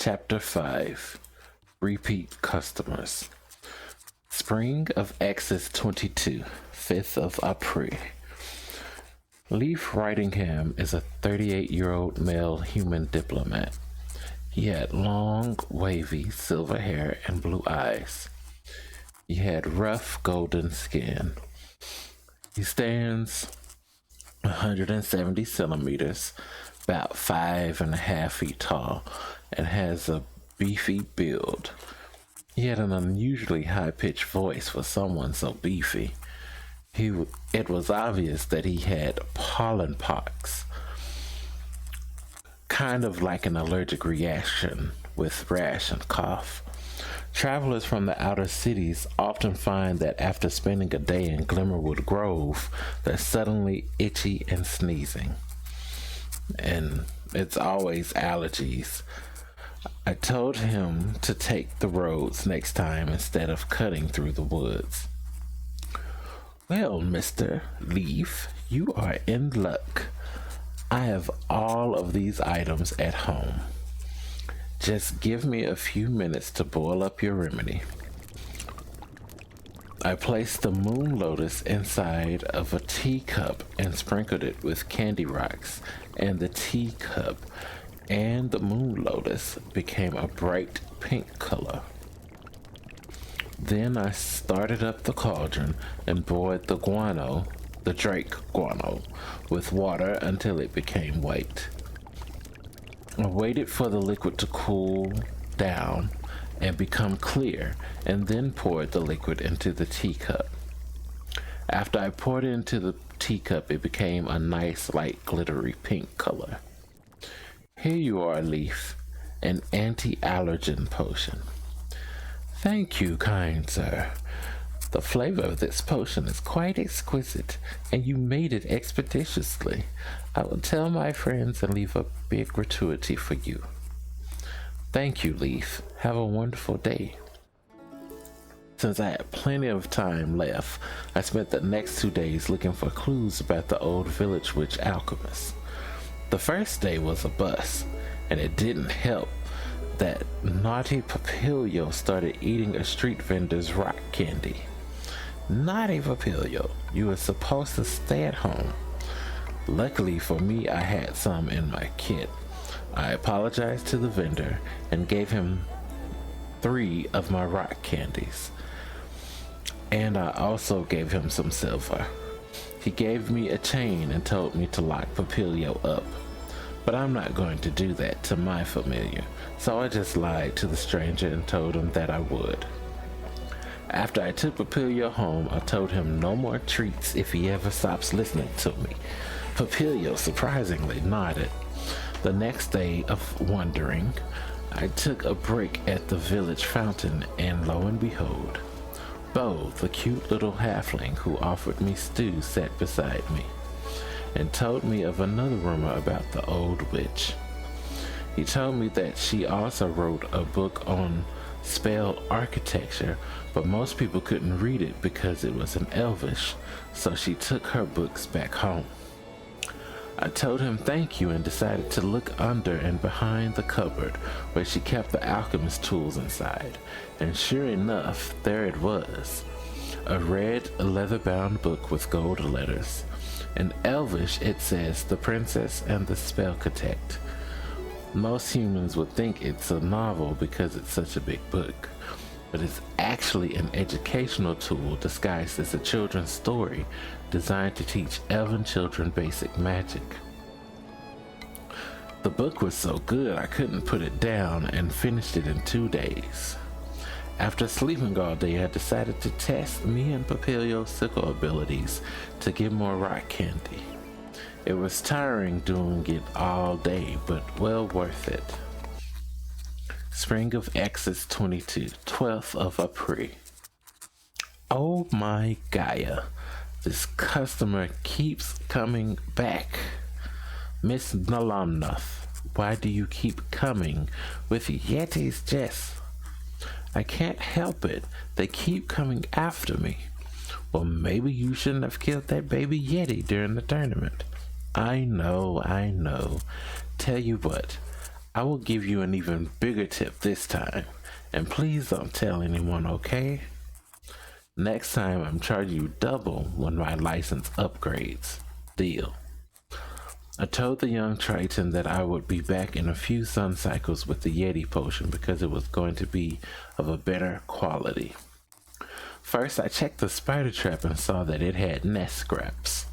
Chapter 5 Repeat Customers. Spring of Axis 22, 5th of April. Leif Wrightingham is a 38-year-old male human diplomat. He had long, wavy silver hair and blue eyes. He had rough golden skin. He stands 170 centimeters, about 5.5 feet tall, and has a beefy build. He had an unusually high-pitched voice for someone so beefy. It was obvious that he had pollen pox, kind of like an allergic reaction with rash and cough. Travelers from the outer cities often find that after spending a day in Glimmerwood Grove, they're suddenly itchy and sneezing. And it's always allergies. I told him to take the roads next time instead of cutting through the woods. Well, Mr. Leif, you are in luck. I have all of these items at home. Just give me a few minutes to boil up your remedy. I placed the moon lotus inside of a teacup and sprinkled it with candy rocks, and the teacup and the moon lotus became a bright pink color. Then I started up the cauldron and boiled the drake guano, with water until it became white. I waited for the liquid to cool down and become clear, and then poured the liquid into the teacup. After I poured it into the teacup, it became a nice, light, glittery pink color. Here you are, Leif, an anti-allergen potion. Thank you, kind sir. The flavor of this potion is quite exquisite, and you made it expeditiously. I will tell my friends and leave a big gratuity for you. Thank you, Leif. Have a wonderful day. Since I had plenty of time left, I spent the next 2 days looking for clues about the old village witch alchemist. The first day was a bust, and it didn't help that naughty Papilio started eating a street vendor's rock candy. Naughty Papilio, you were supposed to stay at home. Luckily for me, I had some in my kit. I apologized to the vendor and gave him 3 of my rock candies. And I also gave him some silver. He gave me a chain and told me to lock Papilio up. But I'm not going to do that to my familiar, so I just lied to the stranger and told him that I would. After I took Papilio home, I told him no more treats if he ever stops listening to me. Papilio surprisingly nodded. The next day of wondering, I took a break at the village fountain, and lo and behold, Bo, the cute little halfling who offered me stew, sat beside me and told me of another rumor about the old witch. He told me that she also wrote a book on spell architecture, but most people couldn't read it because it was in Elvish, so she took her books back home. I told him thank you and decided to look under and behind the cupboard where she kept the alchemist tools inside, and sure enough, there it was. A red leather-bound book with gold letters. In Elvish, it says The Princess and the Spellcatect. Most humans would think it's a novel because it's such a big book, but it's actually an educational tool disguised as a children's story designed to teach elven children basic magic. The book was so good I couldn't put it down and finished it in 2 days. After sleeping all day, I decided to test me and Papilio's sickle abilities to get more rock candy. It was tiring doing it all day, but well worth it. Spring of Axis 22, 12th of April. Oh my Gaia, this customer keeps coming back. Miss Nalamnoth, why do you keep coming with Yeti's Jess? I can't help it. They keep coming after me. Well, maybe you shouldn't have killed that baby Yeti during the tournament. I know. Tell you what, I will give you an even bigger tip this time, and please don't tell anyone, okay? Next time I'm charging you double when my license upgrades. Deal. I told the young Triton that I would be back in a few sun cycles with the Yeti potion because it was going to be of a better quality. First, I checked the spider trap and saw that it had nest scraps.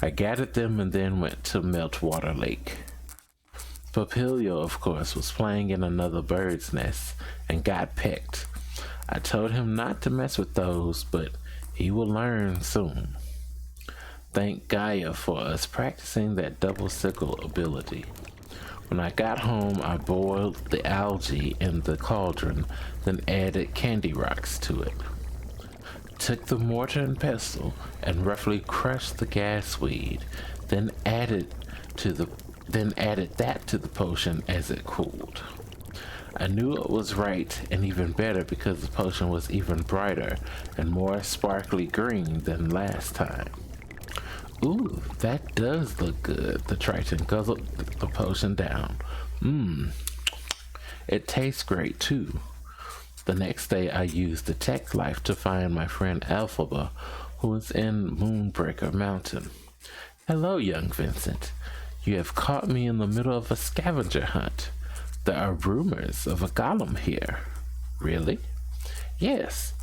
I gathered them and then went to Meltwater Lake. Papilio, of course, was playing in another bird's nest and got pecked. I told him not to mess with those, but he will learn soon. Thank Gaia for us practicing that double sickle ability. When I got home, I boiled the algae in the cauldron, then added candy rocks to it. Took the mortar and pestle and roughly crushed the gasweed, then added that to the potion as it cooled. I knew it was right and even better because the potion was even brighter and more sparkly green than last time. Ooh, that does look good. The Triton guzzled the potion down. It tastes great too. The next day I used Detect Life to find my friend Alphaba, who was in Moonbreaker Mountain. Hello, young Vincent. You have caught me in the middle of a scavenger hunt. There are rumors of a golem here. Really? Yes.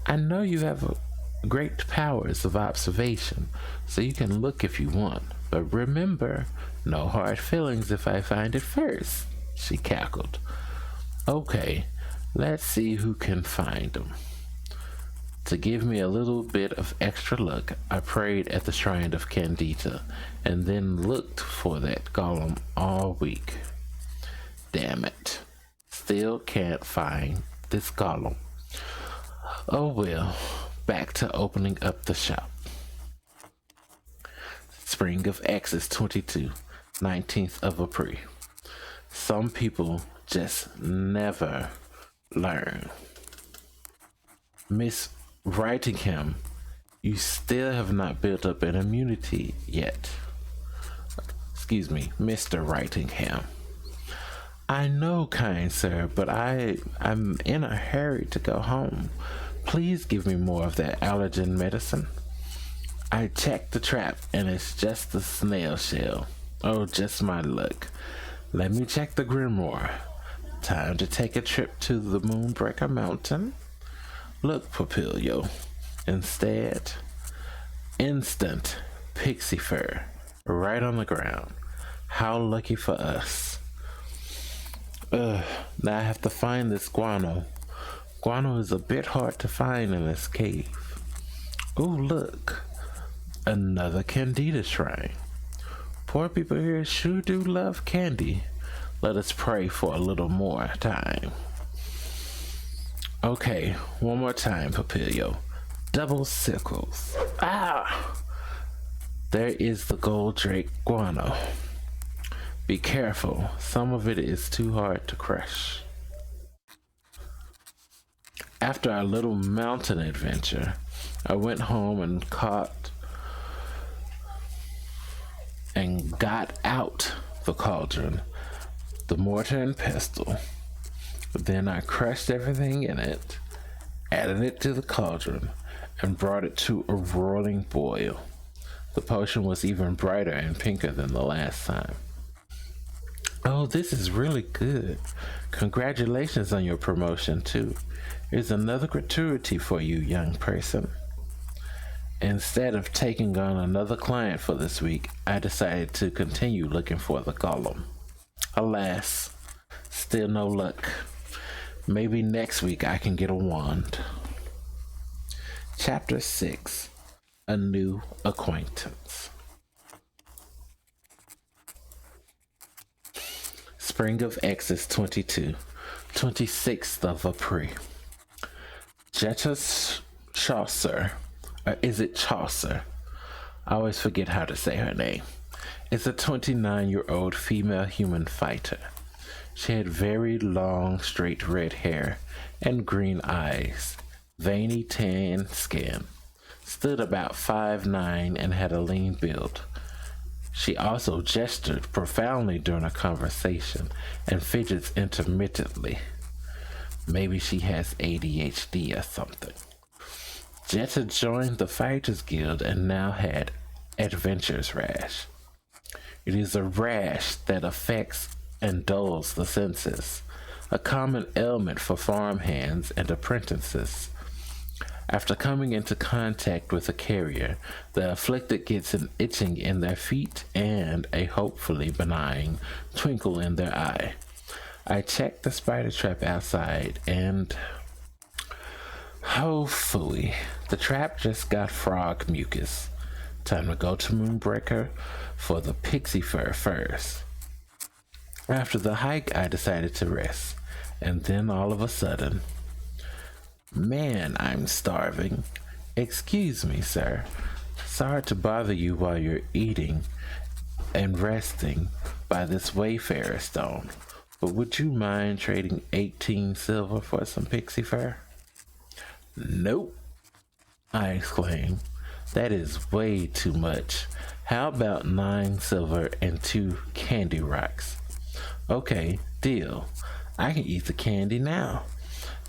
I know you have great powers of observation, so you can look if you want. But remember, no hard feelings if I find it first, she cackled. Okay, let's see who can find them. To give me a little bit of extra luck, I prayed at the shrine of Candida and then looked for that golem all week. Damn it. Still can't find this golem. Oh well, back to opening up the shop. Spring of X's 22, 19th of April. Some people just never learn. Miss Writingham, you still have not built up an immunity yet. Excuse me, Mr. Writingham. I know, kind sir, but I'm in a hurry to go home. Please give me more of that allergen medicine. I checked the trap and it's just a snail shell. Oh, just my luck. Let me check the grimoire. Time to take a trip to the Moonbreaker Mountain. Look, Papilio. Instead, instant pixie fur right on the ground. How lucky for us. Now I have to find this guano. Guano is a bit hard to find in this cave. Oh, look. Another Candida shrine. Poor people here sure do love candy. Let us pray for a little more time. Okay, one more time, Papilio. Double sickles. Ah! There is the gold drake guano. Be careful, some of it is too hard to crush. After our little mountain adventure, I went home and got out the cauldron, the mortar and pestle. Then I crushed everything in it, added it to the cauldron, and brought it to a roiling boil. The potion was even brighter and pinker than the last time. Oh, this is really good. Congratulations on your promotion, too. Here's another gratuity for you, young person. Instead of taking on another client for this week, I decided to continue looking for the golem. Alas, still no luck. Maybe next week I can get a wand. Chapter 6, A New Acquaintance. Spring of X's 22, 26th of April. Jetta Chaucer, or is it Chaucer? I always forget how to say her name. Is a 29-year-old female human fighter. She had very long, straight red hair and green eyes, veiny tan skin, stood about 5'9" and had a lean build. She also gestured profoundly during a conversation and fidgets intermittently. Maybe she has ADHD or something. Jetta joined the Fighters Guild and now had Adventure's Rash. It is a rash that affects and dulls the senses, a common ailment for farmhands and apprentices. After coming into contact with a carrier, the afflicted gets an itching in their feet and a hopefully benign twinkle in their eye. I checked the spider trap outside and... oh phooey, the trap just got frog mucus. Time to go to Moonbreaker for the pixie fur first. After the hike, I decided to rest, and then all of a sudden, man, I'm starving. Excuse me, sir. Sorry to bother you while you're eating and resting by this wayfarer stone, but would you mind trading 18 silver for some pixie fur? Nope, I exclaimed. That is way too much. How about 9 silver and 2 candy rocks? Okay, deal. I can eat the candy now.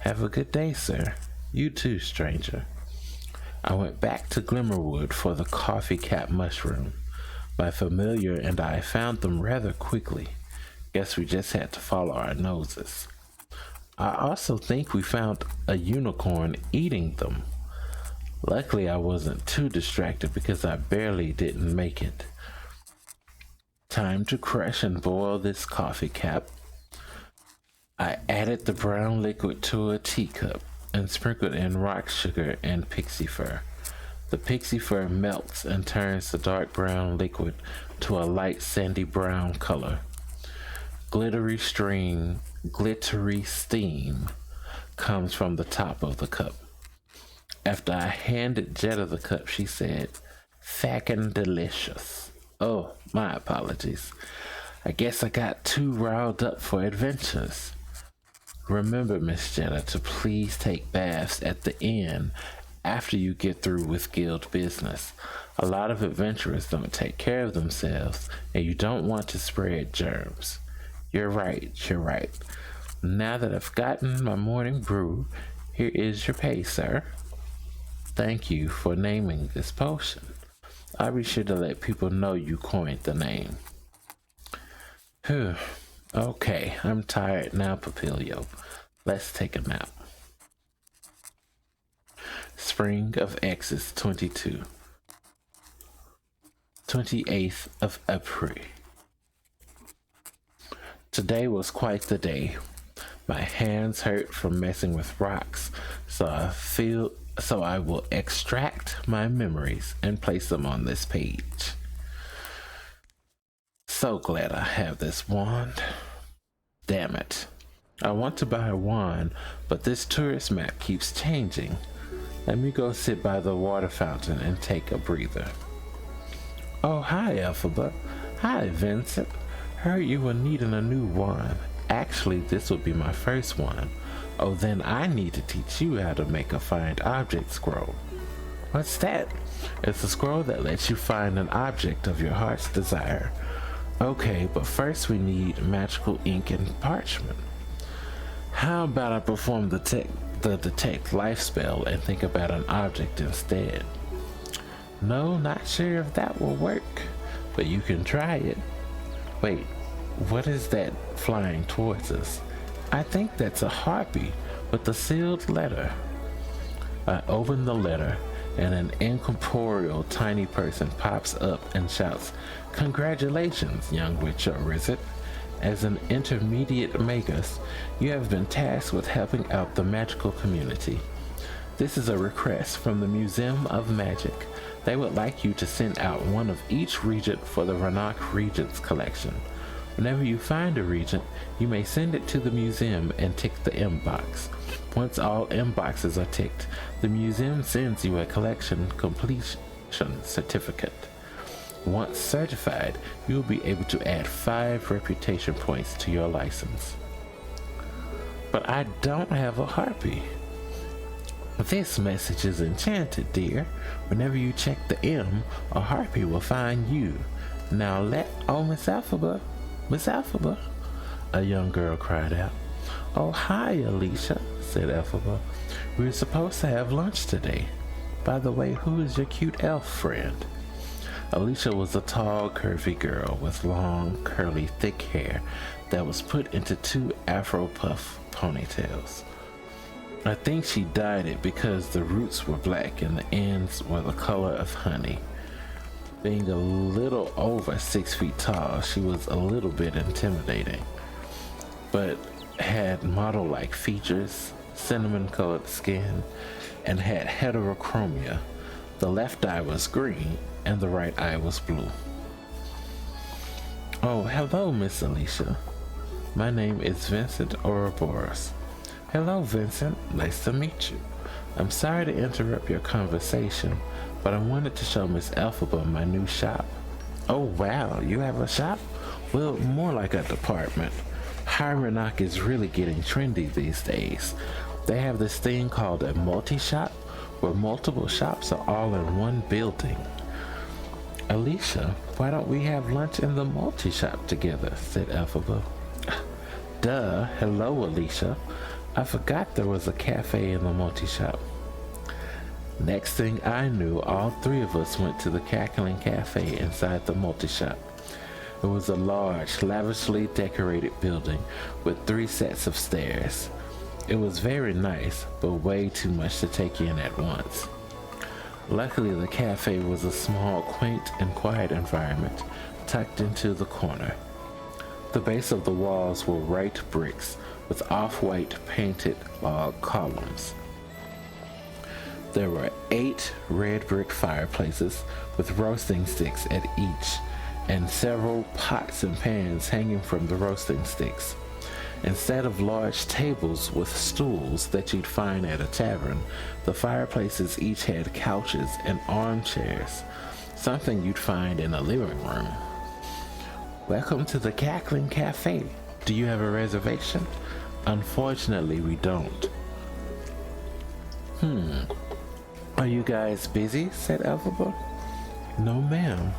Have a good day, sir. You too, stranger. I went back to Glimmerwood for the coffee cap mushroom. My familiar and I found them rather quickly. Guess we just had to follow our noses. I also think we found a unicorn eating them. Luckily, I wasn't too distracted because I barely didn't make it. Time to crush and boil this coffee cap. I added the brown liquid to a teacup and sprinkled in rock sugar and pixie fur. The pixie fur melts and turns the dark brown liquid to a light sandy brown color. Glittery steam comes from the top of the cup. After I handed Jetta the cup, she said, "Fackin' delicious." Oh, my apologies. I guess I got too riled up for adventures. Remember, Miss Jetta, to please take baths at the inn after you get through with guild business. A lot of adventurers don't take care of themselves, and you don't want to spread germs. You're right. Now that I've gotten my morning brew, here is your pay, sir. Thank you for naming this potion. I'll be sure to let people know you coined the name. Phew. Okay, I'm tired now, Papilio. Let's take a nap. Spring of X's 22. 28th of April. Today was quite the day. My hands hurt from messing with rocks, so I will extract my memories and place them on this page. So glad I have this wand. Damn it. I want to buy a wand, but this tourist map keeps changing. Let me go sit by the water fountain and take a breather. Oh, hi, Elphaba. Hi, Vincent. Heard you were needing a new wand. Actually, this would be my first one. Oh, then I need to teach you how to make a find object scroll. What's that? It's a scroll that lets you find an object of your heart's desire. Okay, but first we need magical ink and parchment. How about I perform the detect life spell and think about an object instead? No, not sure if that will work, but you can try it. Wait, what is that flying towards us? I think that's a harpy with a sealed letter. I open the letter and an incorporeal tiny person pops up and shouts, "Congratulations, young witch or wizard. As an intermediate magus, you have been tasked with helping out the magical community. This is a request from the Museum of Magic. They would like you to send out one of each regent for the Rannoch Regents collection. Whenever you find a regent, you may send it to the museum and tick the M box. Once all M boxes are ticked, the museum sends you a collection completion certificate. Once certified, you will be able to add 5 reputation points to your license." But I don't have a harpy. This message is enchanted, dear. Whenever you check the M, a harpy will find you. Now oh, Miss Alphaba, a young girl cried out. Oh, hi, Alicia, said Alphaba. We were supposed to have lunch today. By the way, who is your cute elf friend? Alicia was a tall, curvy girl with long, curly, thick hair that was put into two afro puff ponytails. I think she dyed it because the roots were black and the ends were the color of honey. Being a little over 6 feet tall, she was a little bit intimidating, but had model-like features, cinnamon-colored skin, and had heterochromia. The left eye was green and the right eye was blue. Oh, hello, Miss Alicia. My name is Vincent Ouroboros. Hello, Vincent. Nice to meet you. I'm sorry to interrupt your conversation, but I wanted to show Miss Alphaba my new shop. Oh, wow, you have a shop? Well, more like a department. Hyronock is really getting trendy these days. They have this thing called a multi-shop, where multiple shops are all in one building. Alicia, why don't we have lunch in the multi-shop together, said Alphaba. Duh, hello, Alicia. I forgot there was a cafe in the multi-shop. Next thing I knew, all three of us went to the cackling cafe inside the multi-shop. It was a large, lavishly decorated building with 3 sets of stairs. It was very nice, but way too much to take in at once. Luckily, the cafe was a small, quaint, and quiet environment tucked into the corner. The base of the walls were white bricks with off-white painted log columns. There were 8 red brick fireplaces with roasting sticks at each, and several pots and pans hanging from the roasting sticks. Instead of large tables with stools that you'd find at a tavern, the fireplaces each had couches and armchairs, something you'd find in a living room. Welcome to the Cackling Cafe. Do you have a reservation? Unfortunately, we don't. Are you guys busy? Said Alphaba. No, ma'am.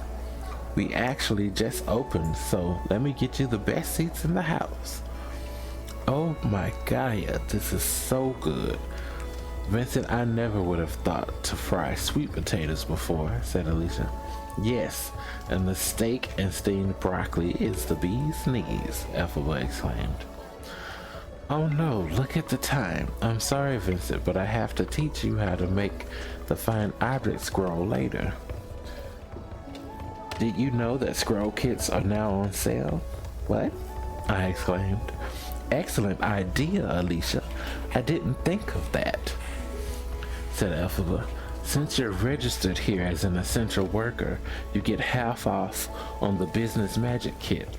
We actually just opened, so let me get you the best seats in the house. Oh my Gaia, this is so good. Vincent, I never would have thought to fry sweet potatoes before, said Alicia. Yes, and the steak and steamed broccoli is the bee's knees, Alphaba exclaimed. Oh no, look at the time. I'm sorry, Vincent, but I have to teach you how to make the fine object scroll later. Did you know that scroll kits are now on sale? What? I exclaimed. Excellent idea, Alicia. I didn't think of that, said Alphaba. Since you're registered here as an essential worker, you get half off on the business magic kit.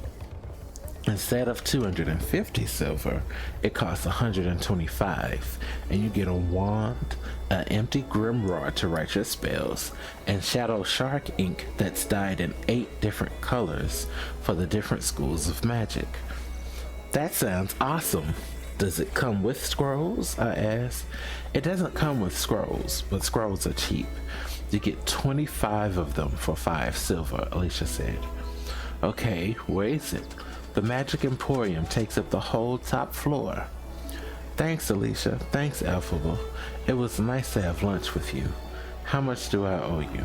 Instead of 250 silver, it costs 125, and you get a wand, an empty grimoire to write your spells, and shadow shark ink that's dyed in 8 different colors for the different schools of magic. That sounds awesome. Does it come with scrolls? I asked. It doesn't come with scrolls, but scrolls are cheap. You get 25 of them for 5 silver, Alicia said. Okay, where is it? The Magic Emporium takes up the whole top floor. Thanks, Alicia. Thanks, Alphaba. It was nice to have lunch with you. How much do I owe you?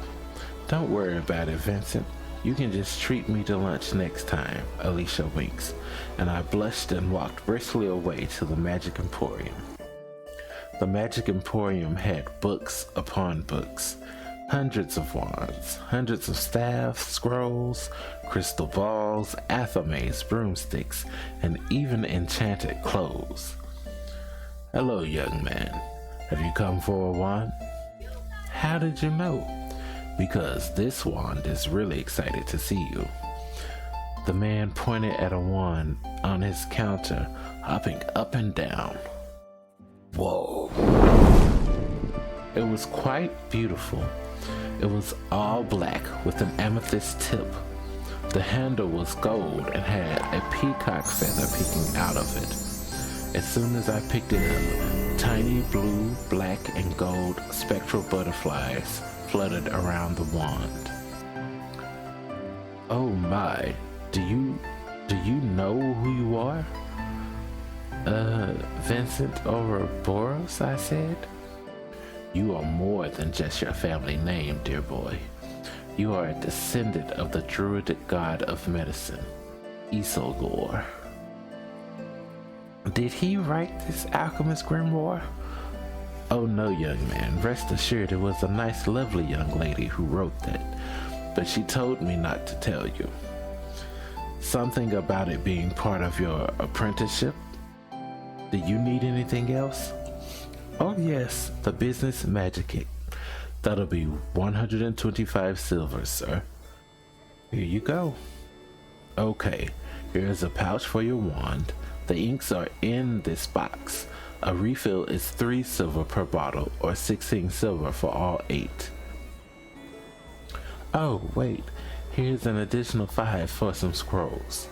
Don't worry about it, Vincent. You can just treat me to lunch next time, Alicia winks, and I blushed and walked briskly away to the Magic Emporium. The Magic Emporium had books upon books, hundreds of wands, hundreds of staffs, scrolls, crystal balls, athames, broomsticks, and even enchanted clothes. Hello, young man. Have you come for a wand? How did you know? Because this wand is really excited to see you. The man pointed at a wand on his counter, hopping up and down. Whoa. It was quite beautiful. It was all black with an amethyst tip. The handle was gold and had a peacock feather peeking out of it. As soon as I picked it up, tiny blue, black, and gold spectral butterflies fluttered around the wand. Oh my, do you know who you are? Vincent Ouroboros, I said. You are more than just your family name, dear boy. You are a descendant of the druidic god of medicine, Isildur. Did he write this alchemist grimoire? Oh no, young man, rest assured it was a nice, lovely young lady who wrote that, but she told me not to tell you. Something about it being part of your apprenticeship. Do you need anything else? Oh yes, the business magic kit. That'll be 125 silver, sir. Here you go. Okay, here's a pouch for your wand. The inks are in this box. A refill is 3 silver per bottle, or 16 silver for all 8. Oh, wait, here's an additional 5 for some scrolls.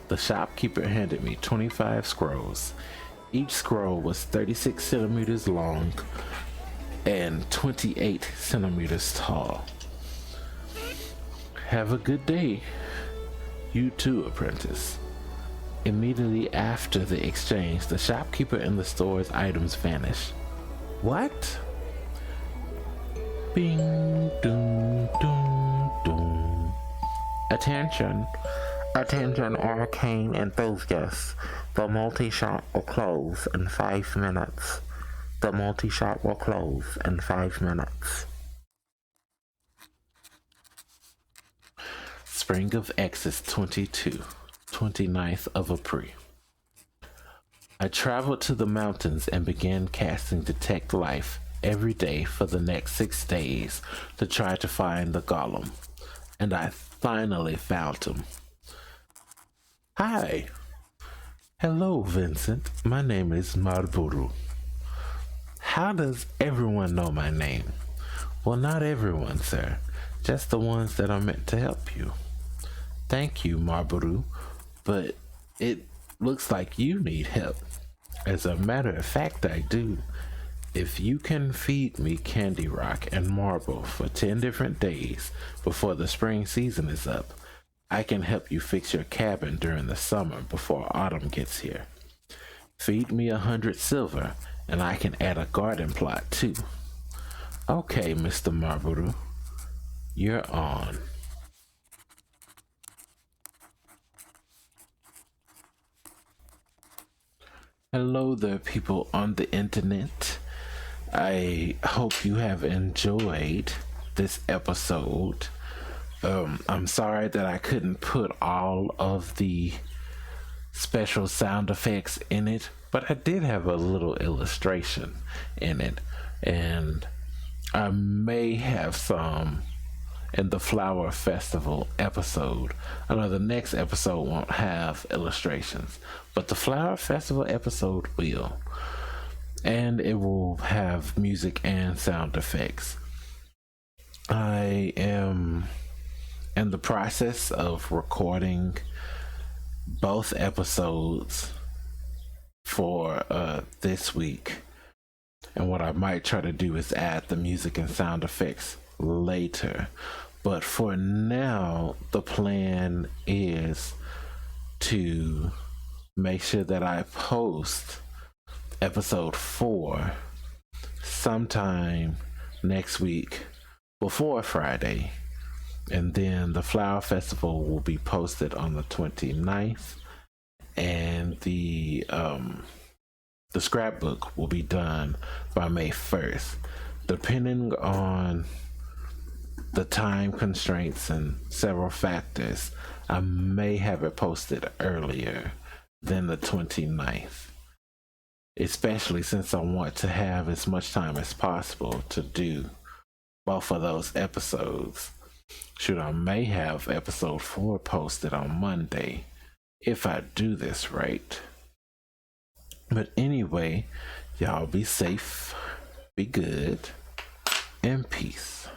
The shopkeeper handed me 25 scrolls. Each scroll was 36 centimeters long and 28 centimeters tall. Have a good day. You too, apprentice. Immediately after the exchange, the shopkeeper and the store's items vanish. What? Bing, doom, doom, doom. Attention, arcane enthusiasts. The multi-shop will close in 5 minutes. The multi-shop will close in 5 minutes. Spring of Exodus 22, 29th of April. I traveled to the mountains and began casting Detect Life every day for the next 6 days to try to find the Golem, and I finally found him. Hi. Hello, Vincent. My name is Marburu. How does everyone know my name? Well, not everyone, sir. Just the ones that are meant to help you. Thank you, Marburu, but it looks like you need help. As a matter of fact, I do. If you can feed me candy rock and marble for 10 different days before the spring season is up, I can help you fix your cabin during the summer before autumn gets here. Feed me 100 silver, and I can add a garden plot too. Okay, Mr. Marburu, you're on. Hello there, people on the internet. I hope you have enjoyed this episode. I'm sorry that I couldn't put all of the special sound effects in it, but I did have a little illustration in it, and I may have some in the Flower Festival episode. I know the next episode won't have illustrations, but the Flower Festival episode will, and it will have music and sound effects. I am in the process of recording both episodes for this week, and what I might try to do is add the music and sound effects later, but for now the plan is to make sure that I post episode 4 sometime next week before Friday, and then the Flower Festival will be posted on the 29th, and the scrapbook will be done by May 1st. Depending on the time constraints and several factors, I may have it posted earlier than the 29th, especially since I want to have as much time as possible to do both of those episodes. Shoot, I may have episode 4 posted on Monday if I do this right. But anyway, y'all be safe, be good, and peace.